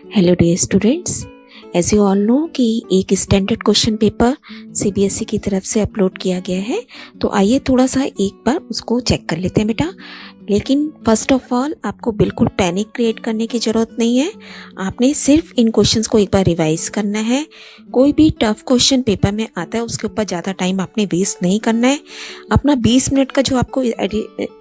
Hello dear students, as you all know कि एक standard question paper CBSE की तरफ से अपलोड किया गया है। तो आइए थोड़ा सा एक बार उसको चेक कर लेते हैं बेटा। लेकिन फर्स्ट ऑफ ऑल आपको बिल्कुल पैनिक क्रिएट करने की ज़रूरत नहीं है। आपने सिर्फ इन क्वेश्चंस को एक बार रिवाइज करना है। कोई भी टफ क्वेश्चन पेपर में आता है उसके ऊपर ज़्यादा टाइम आपने वेस्ट नहीं करना है। अपना 20 मिनट का जो आपको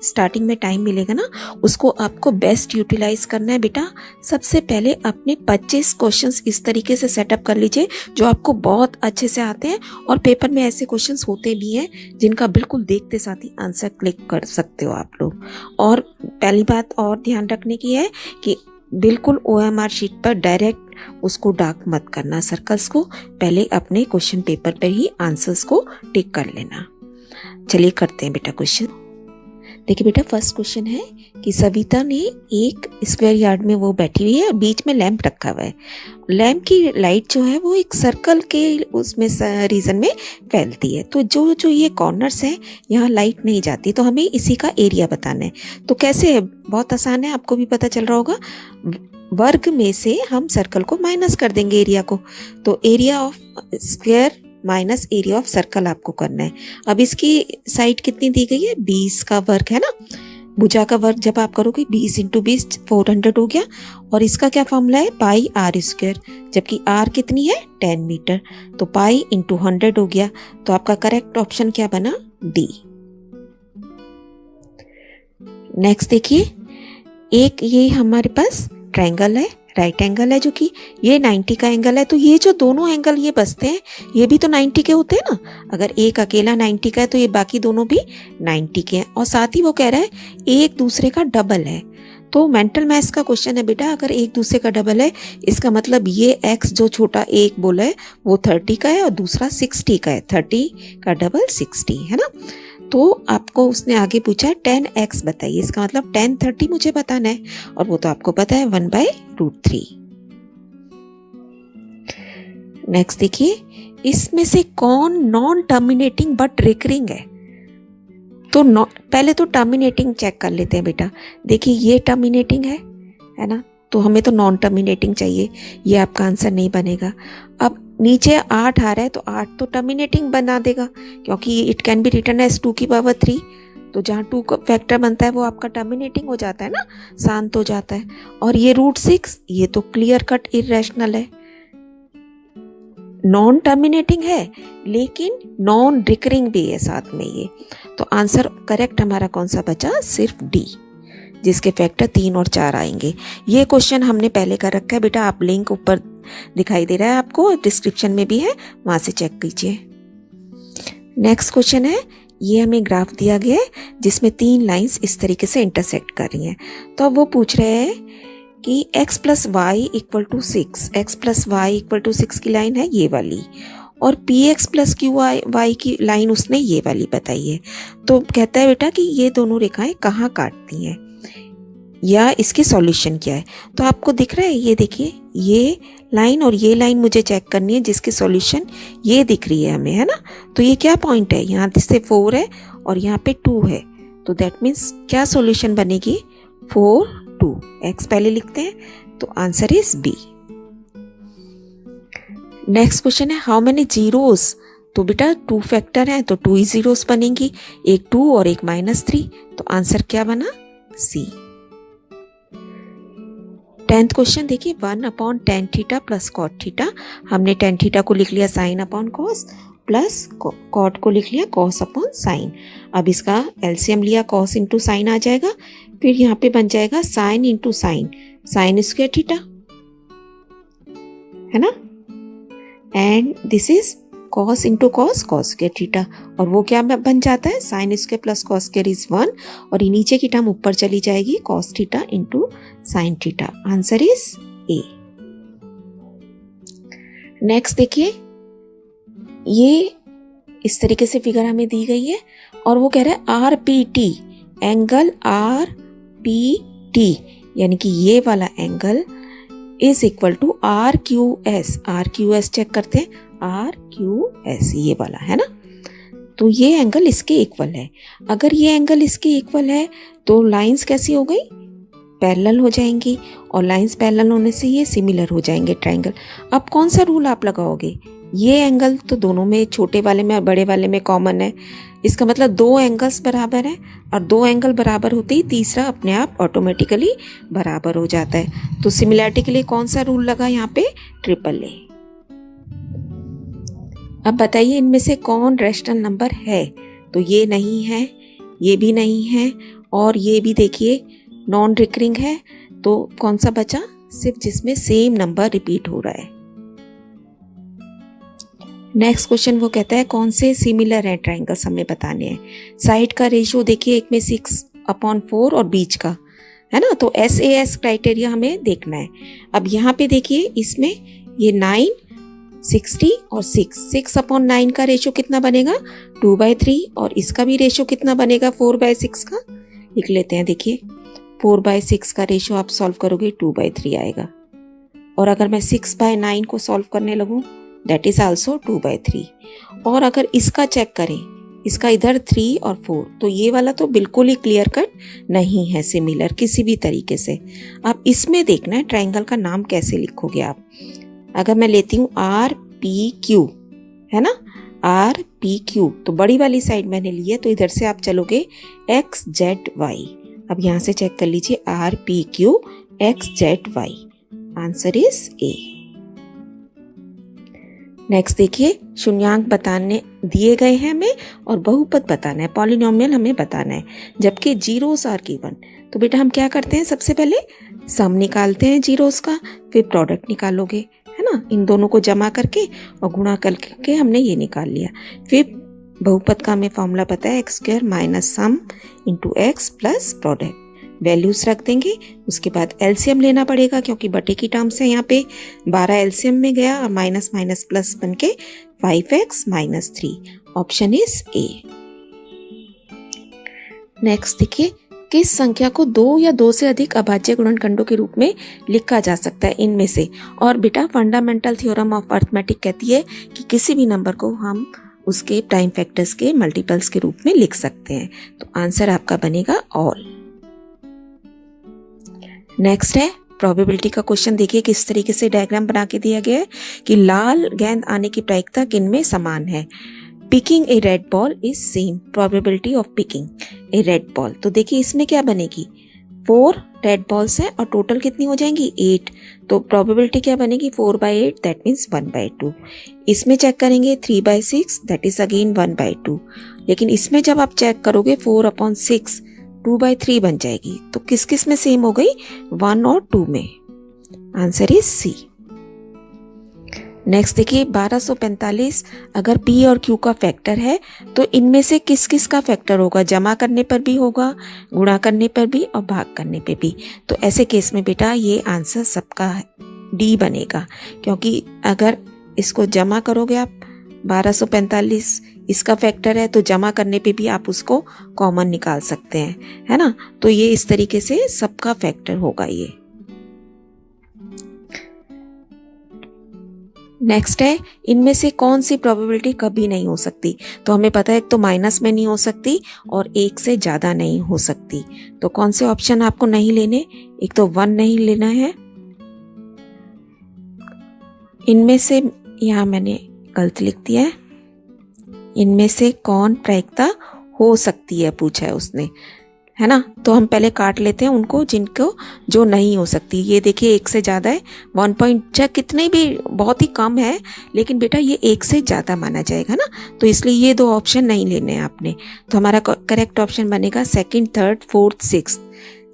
स्टार्टिंग में टाइम मिलेगा ना, उसको आपको बेस्ट यूटिलाइज करना है बेटा। सबसे पहले अपने 25 क्वेश्चंस इस तरीके से सेटअप कर लीजिए जो आपको बहुत अच्छे से आते हैं, और पेपर में ऐसे क्वेश्चंस होते भी हैं जिनका बिल्कुल देखते साथ ही आंसर क्लिक कर सकते हो आप लोग। और पहली बात और ध्यान रखने की है कि बिल्कुल ओएमआर शीट पर डायरेक्ट उसको डार्क मत करना सर्कल्स को, पहले अपने क्वेश्चन पेपर पर ही आंसर्स को टिक कर लेना। चलिए करते हैं बेटा क्वेश्चन। देखिए बेटा, फर्स्ट क्वेश्चन है कि सविता ने एक स्क्वायर यार्ड में वो बैठी हुई है, बीच में लैंप रखा हुआ है। लैंप की लाइट जो है वो एक सर्कल के उसमें रीजन में फैलती है। तो जो जो ये कॉर्नर्स हैं यहाँ लाइट नहीं जाती, तो हमें इसी का एरिया बताना है। तो कैसे है, बहुत आसान है, आपको भी पता चल रहा होगा। वर्ग में से हम सर्कल को माइनस कर देंगे एरिया को, तो area of square minus area of circle आपको करना है। अब इसकी साइड कितनी दी गई है, 20 का वर्ग है ना। भुजा का वर्ग जब आप करोगे 20 × 20 400 हो गया, और इसका क्या फॉर्मूला है, पाई आर स्क्वायर, जबकि आर कितनी है 10 मीटर, तो पाई × 100 हो गया। तो आपका करेक्ट ऑप्शन क्या बना, डी। नेक्स्ट देखिए, एक ये हमारे पास ट्रायंगल है, राइट एंगल है, जो कि ये 90 का एंगल है। तो ये जो दोनों एंगल ये बसते हैं ये भी तो 90 के होते हैं ना। अगर एक अकेला 90 का है तो ये बाकी दोनों भी 90 के हैं। और साथ ही वो कह रहा है एक दूसरे का डबल है। तो मेंटल मैथ्स का क्वेश्चन है बेटा, अगर एक दूसरे का डबल है इसका मतलब ये x जो छोटा एक बोला है वो 30 का है और दूसरा 60 का है। 30 का डबल 60 है ना। तो आपको उसने आगे पूछा 10x बताइए, इसका मतलब 10 30 मुझे बताना है, और वो तो आपको पता है 1/√3। नेक्स्ट देखिए, इसमें से कौन नॉन टर्मिनेटिंग बट रिकरिंग है। तो पहले तो टर्मिनेटिंग चेक कर लेते हैं बेटा। देखिए ये टर्मिनेटिंग है ना, तो हमें तो नॉन टर्मिनेटिंग चाहिए, ये आपका आंसर नहीं बनेगा। अब नीचे 8 आ रहा है तो 8 तो टर्मिनेटिंग बना देगा, क्योंकि it can be written as 2⁻3। तो जहाँ 2 का फैक्टर बनता है वो आपका टर्मिनेटिंग हो जाता है ना, शांत हो जाता है। और ये √6 ये तो क्लियर कट इरेशनल है, नॉन टर्मिनेटिंग है लेकिन नॉन रिकरिंग भी है साथ में ये। तो आंसर करेक्ट हमारा कौन सा बचा, सिर्फ डी, जिसके फैक्टर 3 और 4 आएंगे। ये क्वेश्चन हमने पहले कर रखा है बेटा, आप लिंक ऊपर दिखाई दे रहा है आपको, डिस्क्रिप्शन में भी है, वहां से चेक कीजिए। नेक्स्ट क्वेश्चन है, ये हमें ग्राफ दिया गया है जिसमें 3 लाइंस इस तरीके से इंटरसेक्ट कर रही हैं। तो अब वो पूछ रहे हैं कि x + y = 6, x + y = 6 की लाइन है ये वाली, और px + qy की लाइन उसने ये वाली बताई है। तो कहता है बेटा कि ये दोनों रेखाएं कहाँ काटती हैं या इसकी सॉल्यूशन क्या है। तो आपको दिख रहा है, ये देखिए ये लाइन और ये लाइन मुझे चेक करनी है जिसकी सॉल्यूशन ये दिख रही है हमें, है ना। तो ये क्या पॉइंट है, यहाँ से 4 है और यहाँ पे 2 है, तो दैट मीन्स क्या सॉल्यूशन बनेगी, 4 2। x पहले लिखते हैं, तो answer is B. Next question है, हाउ मेनी जीरोस। तो बेटा 2 फैक्टर हैं तो 2 ही जीरोस बनेंगी, एक 2 और एक -3, तो आंसर क्या बना, सी। 10th क्वेश्चन देखिए, 1/tan थीटा + cot थीटा। हमने tan थीटा को लिख लिया sin/cos प्लस cot को लिख लिया cos/sin। अब इसका एलसीएम लिया, cos × sin आ जाएगा, फिर यहाँ पे बन जाएगा sin × sin थीटा, है ना। And this is cos × cos theta, और वो क्या बन जाता है, sin² + cos² इज 1, और ये नीचे की टर्म ऊपर चली जाएगी, cos theta × sin theta. Answer is a. Next देखिए, ये इस तरीके से फिगर हमें दी गई है और वो कह रहा है RPT एंगल RPT, यानी कि ये वाला angle is equal to RQS check करते हैं, RQS ये वाला है ना। तो ये एंगल इसके इक्वल है। अगर ये एंगल इसके इक्वल है तो लाइंस कैसी हो गई, पैरेलल हो जाएंगी और लाइंस पैरेलल होने से ये सिमिलर हो जाएंगे ट्रायंगल। अब कौन सा रूल आप लगाओगे? ये एंगल तो दोनों में, छोटे वाले में और बड़े वाले में कॉमन है, इसका मतलब दो एंगल्स बराबर है और दो एंगल बराबर होते ही तीसरा अपने आप ऑटोमेटिकली बराबर हो जाता है। तो सिमिलैरिटी के लिए कौन सा रूल लगा यहाँ पे? Triple A. अब बताइए इनमें से कौन रैशनल नंबर है? तो ये नहीं है, ये भी नहीं है और ये भी देखिए नॉन रिकरिंग है। तो कौन सा बचा? सिर्फ जिसमें सेम नंबर रिपीट हो रहा है। नेक्स्ट क्वेश्चन वो कहता है कौन से सिमिलर हैं ट्रायंगल्स, हमें बताने हैं। साइड का रेशियो देखिए, एक में 6/4 और बीच का है ना, तो SAS क्राइटेरिया हमें देखना है। अब यहाँ पे देखिए इसमें ये 9, 60 और 6/9 का रेशियो कितना बनेगा? 2/3 और इसका भी रेशियो कितना बनेगा? 4/6 का। लिख लेते हैं, देखिए 4/6 का रेशियो आप सॉल्व करोगे 2/3 आएगा। और अगर मैं 6/9 को सॉल्व करने लगूं दैट इज आल्सो 2/3। और अगर इसका चेक करें, इसका इधर 3 और 4, तो ये वाला तो बिल्कुल ही क्लियर कट नहीं है सिमिलर किसी भी तरीके से। अब इसमें देखना है ट्रायंगल का नाम कैसे लिखोगे आप। अगर मैं लेती हूँ RPQ, है ना, RPQ, तो बड़ी वाली साइड मैंने ली है, तो इधर से आप चलोगे XZY। अब यहाँ से चेक कर लीजिए RPQ XZY, answer is a. Next देखिए शून्यांक बताने दिए गए हैं हमें और बहुपद बताना है, पॉलिनोमियल हमें बताना है, जबकि जीरोस आर गिवन। तो बेटा हम क्या करते हैं, सबसे पहले सम निकालते हैं जीरोस का, फिर प्रोडक्ट निकालोगे, है ना। इन दोनों को जमा करके और गुणा करके हमने ये निकाल लिया। फिर बहुपद का हमें फॉर्मूला पता है, x² - sum into x plus product. Values रख देंगे, उसके बाद एलसीएम लेना पड़ेगा क्योंकि बटे की टर्म्स है यहाँ पे। 12 एलसीएम में गया और माइनस माइनस प्लस बन के 5x - 3, option is a. Next देखिए, किस संख्या को 2 या 2 से अधिक अभाज्य गुणनखंडों के रूप में लिखा जा सकता है इनमें से। और बेटा फंडामेंटल थ्योरम ऑफ अर्थमेटिक कहती है कि किसी भी नंबर को हम उसके प्राइम फैक्टर्स के मल्टीपल्स के रूप में लिख सकते हैं। तो आंसर आपका बनेगा ऑल। नेक्स्ट है प्रोबेबिलिटी का क्वेश्चन। देखिए किस तरीके से डायग्राम बना के दिया गया है कि लाल गेंद आने की प्रायिकता किनमें समान है। Picking A red ball is same probability of picking A red ball. तो देखिए इसमें क्या बनेगी, 4 रेड बॉल्स हैं और टोटल कितनी हो जाएंगी 8, तो प्रोबेबिलिटी क्या बनेगी 4/8, दैट मीन्स 1/2। इसमें चेक करेंगे 3/6, दैट इज अगेन 1/2। लेकिन इसमें जब आप चेक करोगे 4/6 2/3 बन जाएगी। तो किस किस में सेम हो गई, 1 और 2 में, आंसर इज सी। नेक्स्ट देखिए 1245 अगर P और Q का फैक्टर है तो इनमें से किस किस का फैक्टर होगा, जमा करने पर भी होगा, गुणा करने पर भी और भाग करने पे भी। तो ऐसे केस में बेटा ये आंसर सबका डी बनेगा, क्योंकि अगर इसको जमा करोगे आप 1245 इसका फैक्टर है तो जमा करने पे भी आप उसको कॉमन निकाल सकते हैं, है ना। तो ये इस तरीके से सबका फैक्टर होगा ये। नेक्स्ट है इनमें से कौन सी प्रोबेबिलिटी कभी नहीं हो सकती। तो हमें पता है एक तो माइनस में नहीं हो सकती और एक से ज़्यादा नहीं हो सकती। तो कौन से ऑप्शन आपको नहीं लेने, एक तो 1 नहीं लेना है। इनमें से, यहाँ मैंने गलत लिख दिया है, इनमें से कौन प्रायिकता हो सकती है पूछा है उसने, है ना। तो हम पहले काट लेते हैं उनको जिनको जो नहीं हो सकती। ये देखिए 1 से ज़्यादा है, 1 पॉइंट कितने भी बहुत ही कम है, लेकिन बेटा ये 1 से ज़्यादा माना जाएगा ना, तो इसलिए ये 2 ऑप्शन नहीं लेने हैं आपने। तो हमारा करेक्ट ऑप्शन बनेगा 2nd, 3rd, 4th, 6th।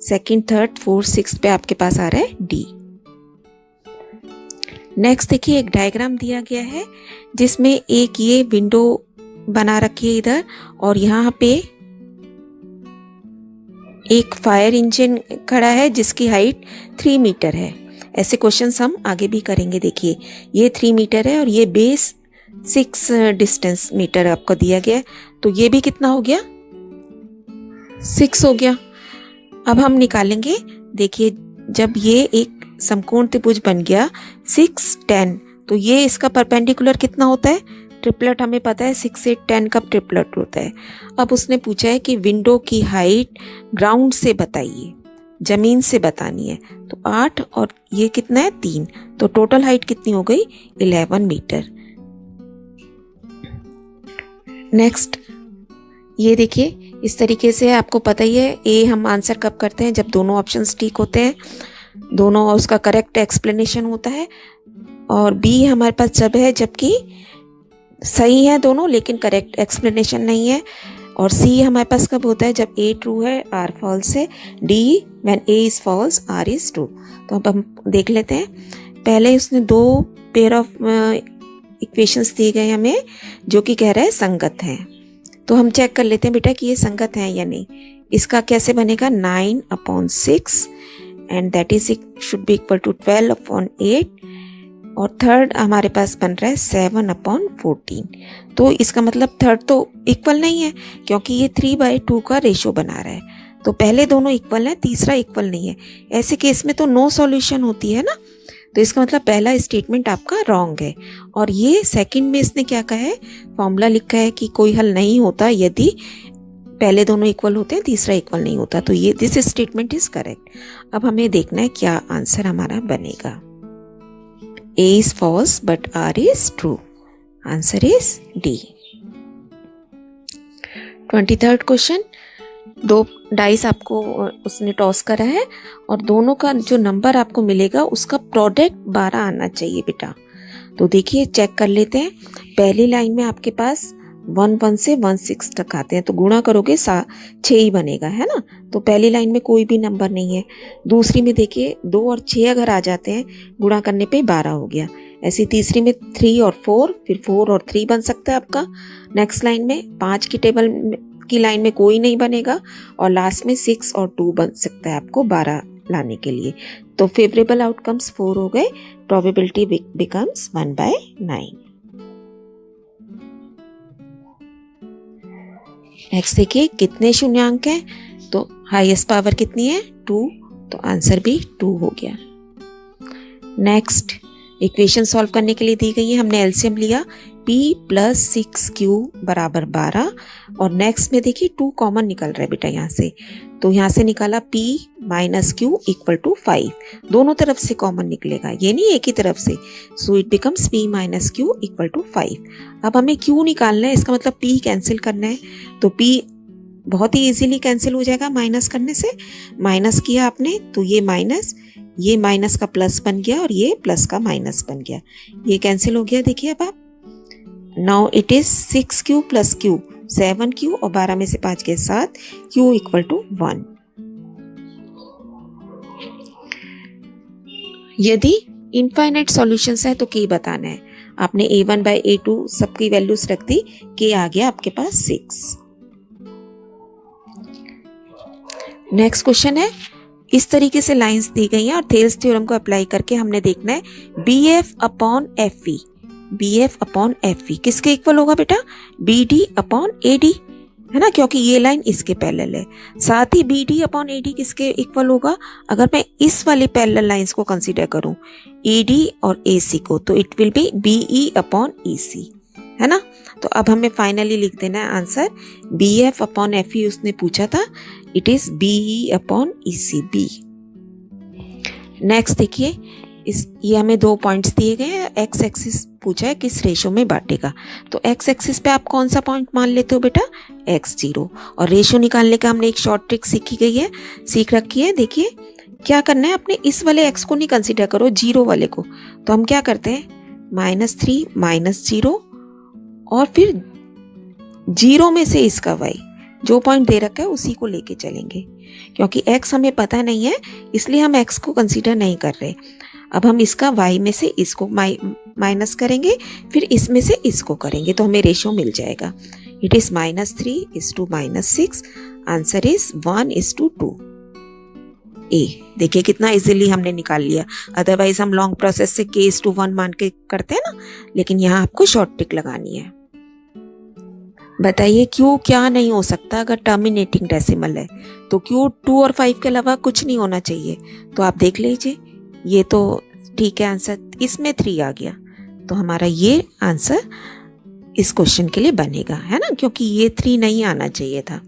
2nd, 3rd, 4th, 6th पे आपके पास आ रहा है डी। नेक्स्ट देखिए एक डायग्राम दिया गया है जिसमें एक ये विंडो बना रखी है इधर, और यहाँ पे एक फायर इंजन खड़ा है जिसकी हाइट 3 मीटर है। ऐसे क्वेश्चंस हम आगे भी करेंगे। देखिए ये 3 मीटर है और ये बेस 6 डिस्टेंस मीटर आपको दिया गया है, तो ये भी कितना हो गया 6 हो गया। अब हम निकालेंगे, देखिए जब ये एक समकोण त्रिभुज बन गया 6, 10, तो ये इसका परपेंडिकुलर कितना होता है, ट्रिपलेट हमें पता है 6, 8, 10 का ट्रिपलेट होता है। अब उसने पूछा है कि विंडो की हाइट ग्राउंड से बताइए, जमीन से बतानी है। तो 8 और ये कितना है 3, तो टोटल हाइट कितनी हो गई 11 मीटर। नेक्स्ट ये देखिए, इस तरीके से आपको पता ही है ए हम आंसर कब करते हैं, जब दोनों ऑप्शंस ठीक होते हैं, दोनों उसका करेक्ट एक्सप्लेनेशन होता है। और बी हमारे पास जब है जबकि सही है दोनों लेकिन करेक्ट एक्सप्लेनेशन नहीं है। और सी हमारे पास कब होता है, जब ए ट्रू है आर फॉल्स है। D when A is false R is true. तो अब हम देख लेते हैं। पहले उसने 2 पेयर ऑफ इक्वेशंस दिए गए हमें जो कि कह रहा है संगत हैं। तो हम चेक कर लेते हैं बेटा कि ये संगत हैं या नहीं। इसका कैसे बनेगा 9/6 and that is should be equal to 12/8। और थर्ड हमारे पास बन रहा है 7/14। तो इसका मतलब थर्ड तो इक्वल नहीं है क्योंकि ये 3/2 का रेशो बना रहा है। तो पहले दोनों इक्वल हैं, तीसरा इक्वल नहीं है। ऐसे केस में तो नो सॉल्यूशन होती है ना। तो इसका मतलब पहला स्टेटमेंट आपका रॉन्ग है। और ये सेकंड में इसने क्या कहा है, फॉर्मूला लिखा है कि कोई हल नहीं होता यदि पहले दोनों इक्वल होते हैं, तीसरा इक्वल नहीं होता। तो ये दिस स्टेटमेंट इज करेक्ट। अब हमें देखना है क्या आंसर हमारा बनेगा। A is false but R is true. Answer is D. 23rd question, 2 dice आपको उसने टॉस करा है और दोनों का जो नंबर आपको मिलेगा उसका प्रोडक्ट 12 आना चाहिए बेटा। तो देखिए चेक कर लेते हैं। पहली लाइन में आपके पास 1 से 16 तक आते हैं, तो गुणा करोगे 6 ही बनेगा, है ना। तो पहली लाइन में कोई भी नंबर नहीं है। दूसरी में देखिए 2 और 6 अगर आ जाते हैं गुणा करने पे 12 हो गया। ऐसी तीसरी में 3 और 4, फिर 4 और 3 बन सकता है आपका। नेक्स्ट लाइन में 5 की टेबल की लाइन में कोई नहीं बनेगा और लास्ट में 6 और 2 बन सकता है आपको 12 लाने के लिए। तो फेवरेबल आउटकम्स 4 हो गए, प्रोबेबिलिटी बिकम्स 1/9। नेक्स्ट देखिए कितने शून्यांक हैं, तो हाईएस्ट पावर कितनी है 2, तो आंसर भी 2 हो गया। नेक्स्ट इक्वेशन सॉल्व करने के लिए दी गई है, हमने एलसीएम लिया p + 6q = 12। और नेक्स्ट में देखिए 2 कॉमन निकल रहा है बेटा यहाँ से, तो यहाँ से निकाला p - q = 5। दोनों तरफ से कॉमन निकलेगा, ये नहीं एक ही तरफ से। So it becomes p - q = 5। अब हमें q निकालना है, इसका मतलब p कैंसिल करना है। तो p बहुत ही इजीली कैंसिल हो जाएगा माइनस करने से। माइनस किया आपने तो ये माइनस का प्लस बन गया और ये प्लस का माइनस बन गया, ये कैंसिल हो गया। देखिए अब आप now it is 6q + q 7q और 12 में से 5 के साथ q = 1। यदि इनफाइनाइट सॉल्यूशंस है तो k बताना है। आपने a1/a2 सबकी वैल्यूज रख दी, k आ गया आपके पास 6। नेक्स्ट क्वेश्चन है, इस तरीके से लाइंस दी गई हैं और थेल्स थ्योरम को अप्लाई करके हमने देखना है BF/FV। BF/FV किसके इक्वल होगा बेटा, BD/AD, है ना, क्योंकि ये लाइन इसके पैरेलल है। साथ ही BD/AD किसके इक्वल होगा, अगर मैं इस वाले पैरेलल लाइंस को कंसीडर करूं ED और AC को, तो इट विल बी BE/EC, है ना। तो अब हमें फाइनली लिख देना है आंसर BF/FE उसने पूछा था, it is BE/EC B। Next देखिए ये हमें 2 पॉइंट्स दिए गए हैं, एक्स एक्सिस पूछा है किस रेशो में बांटेगा। तो एक्स एक्सिस पे आप कौन सा पॉइंट मान लेते हो बेटा, x0। और रेशो निकालने का हमने एक शॉर्ट ट्रिक सीख रखी है। देखिए क्या करना है, अपने इस वाले x को नहीं कंसीडर करो, 0 वाले को। तो हम क्या करते हैं -3 - 0 और फिर 0 में से इसका y, जो पॉइंट दे रखा है उसी को लेके चलेंगे। क्योंकि x हमें पता नहीं है इसलिए हम x को कंसीडर नहीं कर रहे। अब हम इसका y में से इसको माइनस करेंगे, फिर इसमें से इसको करेंगे, तो हमें रेशो मिल जाएगा। It is -3 - -6, answer is 1:2। ए देखिए कितना इजीली हमने निकाल लिया। अदरवाइज हम लॉन्ग प्रोसेस से k/1 मान के करते हैं ना, लेकिन यहाँ आपको शॉर्ट ट्रिक लगानी है। बताइए क्यों क्या नहीं हो सकता अगर टर्मिनेटिंग डेसिमल है, तो क्यों 2 और 5 के अलावा कुछ नहीं होना चाहिए। तो आप देख लीजिए, ये तो ठीक है आंसर, इसमें 3 आ गया, तो हमारा ये आंसर इस क्वेश्चन के लिए बनेगा, है ना, क्योंकि ये 3 नहीं आना चाहिए था।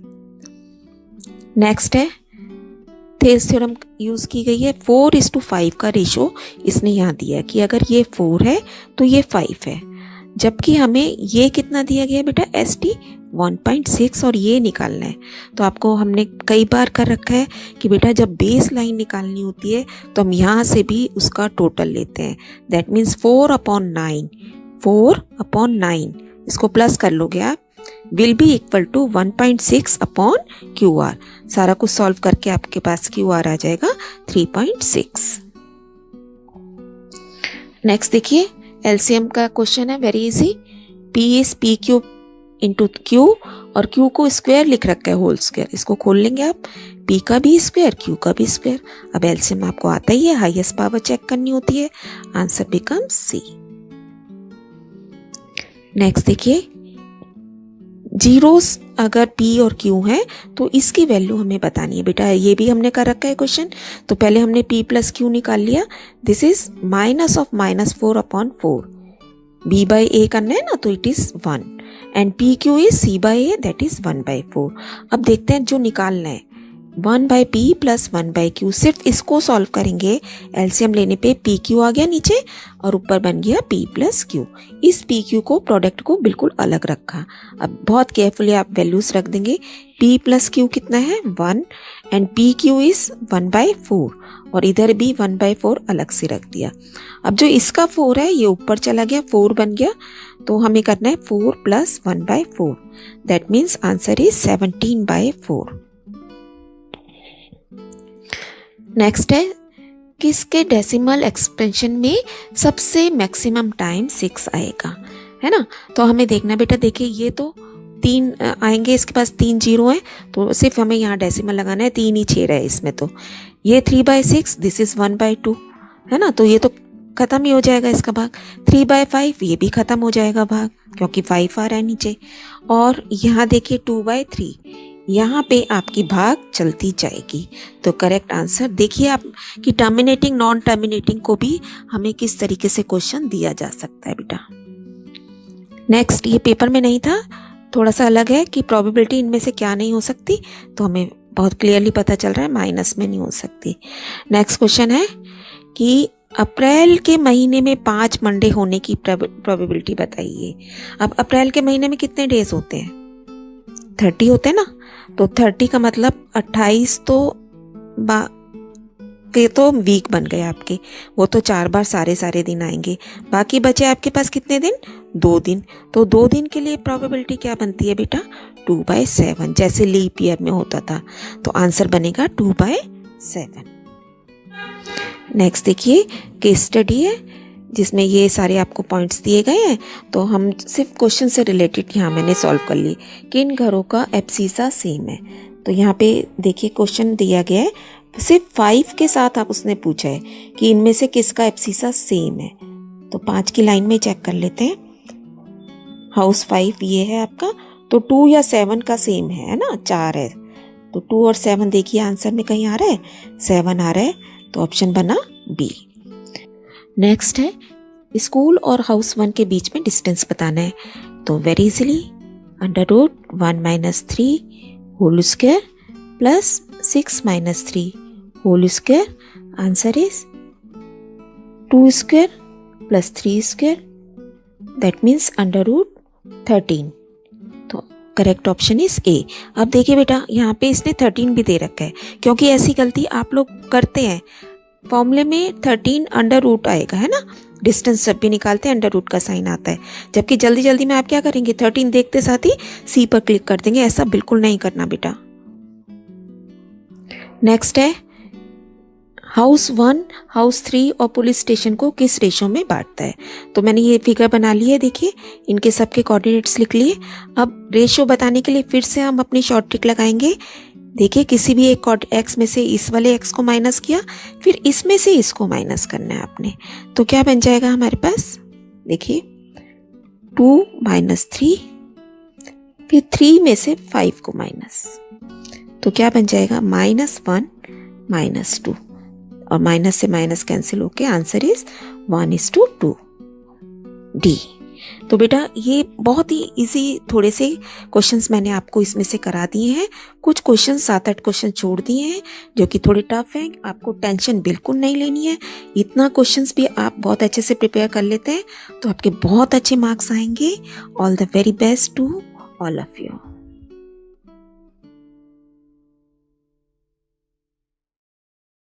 नेक्स्ट है थेल्स थ्योरम यूज़ की गई है। 4:5 का रेशो इसने यहाँ दिया है कि अगर ये 4 है तो ये 5 है, जबकि हमें ये कितना दिया गया है बेटा, ST 1.6 और ये निकालना है। तो आपको हमने कई बार कर रखा है कि बेटा जब बेस लाइन निकालनी होती है तो हम यहाँ से भी उसका टोटल लेते हैं। दैट मीन्स 4/9, 4/9 इसको प्लस कर लोगे आप, will be equal to 1.6/QR। सारा कुछ सॉल्व करके आपके पास QR आ जाएगा 3.6। नेक्स्ट देखिए LCM का क्वेश्चन है, very easy. P is PQ into Q और Q को स्क्वायर लिख रखा है, होल स्क्वायर। इसको खोल लेंगे आप, P का भी स्क्वायर, Q का भी स्क्वायर। अब LCM आपको आता ही है, हाईएस्ट पावर चेक करनी होती है, आंसर बिकम्स C। नेक्स्ट देखिए, जीरोस अगर P और Q है तो इसकी वैल्यू हमें बतानी है बेटा। ये भी हमने कर रखा है क्वेश्चन। तो पहले हमने P प्लस Q निकाल लिया, this is minus of -4/4। B by A करना है ना, तो it is 1 and PQ is C by A, that is 1/4। अब देखते हैं जो निकालना है, 1/P प्लस 1/Q। सिर्फ इसको सॉल्व करेंगे, LCM लेने पे PQ आ गया नीचे और ऊपर बन गया P प्लस Q। इस PQ को, प्रोडक्ट को बिल्कुल अलग रखा। अब बहुत केयरफुली आप वैल्यूज रख देंगे। P प्लस Q कितना है, 1 एंड PQ इज 1/4 और इधर भी 1/4 अलग से रख दिया। अब जो इसका 4 है ये ऊपर चला गया, 4 बन गया, तो हमें करना है 4 plus 1/4, that means answer is 17/4। Next है, किसके डेसिमल एक्सपेंशन में सबसे मैक्सिमम टाइम 6 आएगा, है ना। तो हमें देखना बेटा, देखिए ये तो 3 आएंगे, इसके पास 3 जीरो हैं, तो सिर्फ हमें यहाँ डेसिमल लगाना है, 3 ही छेड़ है इसमें। तो ये 3/6, दिस इज 1/2, है ना। तो ये तो खत्म ही हो जाएगा इसका भाग। 3/5 ये भी खत्म हो जाएगा भाग, क्योंकि 5 आ रहा है नीचे। और यहाँ देखिए 2/3, यहाँ पे आपकी भाग चलती जाएगी। तो करेक्ट आंसर देखिए आप कि टर्मिनेटिंग नॉन टर्मिनेटिंग को भी हमें किस तरीके से क्वेश्चन दिया जा सकता है बेटा। नेक्स्ट, ये पेपर में नहीं था, थोड़ा सा अलग है कि प्रोबेबिलिटी इनमें से क्या नहीं हो सकती, तो हमें बहुत क्लियरली पता चल रहा है माइनस में नहीं हो सकती। नेक्स्ट क्वेश्चन है कि अप्रैल के महीने में 5 मंडे होने की प्रोबेबिलिटी बताइए। अब अप्रैल के महीने में कितने डेज होते हैं, 30 होते हैं ना। तो 30 का मतलब 28 तो वीक बन गए आपके, वो तो 4 बार सारे दिन आएंगे। बाकी बचे आपके पास कितने दिन, 2 दिन। तो 2 दिन के लिए प्रोबेबिलिटी क्या बनती है बेटा, 2/7, जैसे लीप ईयर में होता था। तो आंसर बनेगा 2/7। नेक्स्ट देखिए, केस स्टडी है जिसमें ये सारे आपको पॉइंट्स दिए गए हैं। तो हम सिर्फ क्वेश्चन से रिलेटेड यहाँ मैंने सॉल्व कर ली। किन घरों का एब्सिसा सेम है। तो यहाँ पे देखिए क्वेश्चन दिया गया है, सिर्फ 5 के साथ आप उसने पूछा है कि इनमें से किसका एब्सिसा सेम है। तो 5 की लाइन में चेक कर लेते हैं। हाउस 5 ये है आपका, तो 2 या 7 का सेम है ना, 4 है। तो 2 और 7 देखिए आंसर में कहीं आ रहा है, 7 आ रहा है, तो ऑप्शन बना बी। नेक्स्ट है, स्कूल और हाउस 1 के बीच में डिस्टेंस बताना है। तो very easily, √1 - 3 whole square plus 6 - 3 whole square, answer is 2 square plus 3 square, that means √13। तो करेक्ट ऑप्शन इज ए। अब देखिए बेटा, यहाँ पे इसने 13 भी दे रखा है, क्योंकि ऐसी गलती आप लोग करते हैं। फॉर्मूले में 13 √ आएगा, है ना। डिस्टेंस जब भी निकालते हैं √ का साइन आता है, जबकि जल्दी जल्दी में आप क्या करेंगे, 13 देखते साथ ही सी पर क्लिक कर देंगे। ऐसा बिल्कुल नहीं करना बेटा। नेक्स्ट है, हाउस 1, हाउस 3 और पुलिस स्टेशन को किस रेशो में बांटता है। तो मैंने ये फिगर बना ली है, देखिए इनके सबके कोऑर्डिनेट्स लिख लिए। अब रेशो बताने के लिए फिर से हम अपनी शॉर्ट ट्रिक लगाएंगे। देखिए किसी भी एक एक्स में से इस वाले एक्स को माइनस किया, फिर इसमें से इसको माइनस करना है आपने। तो क्या बन जाएगा हमारे पास, देखिए 2 - 3, फिर 3 में से 5 को माइनस, तो क्या बन जाएगा -1 - 2, और माइनस से माइनस कैंसिल होके आंसर इज 1:2, डी। तो बेटा ये बहुत ही इजी थोड़े से क्वेश्चंस मैंने आपको इसमें से करा दिए हैं। कुछ क्वेश्चन 7-8 क्वेश्चन छोड़ दिए हैं जो कि थोड़े टफ हैं। आपको टेंशन बिल्कुल नहीं लेनी है। इतना क्वेश्चंस भी आप बहुत अच्छे से प्रिपेयर कर लेते हैं तो आपके बहुत अच्छे मार्क्स आएंगे। All the very best to all of you.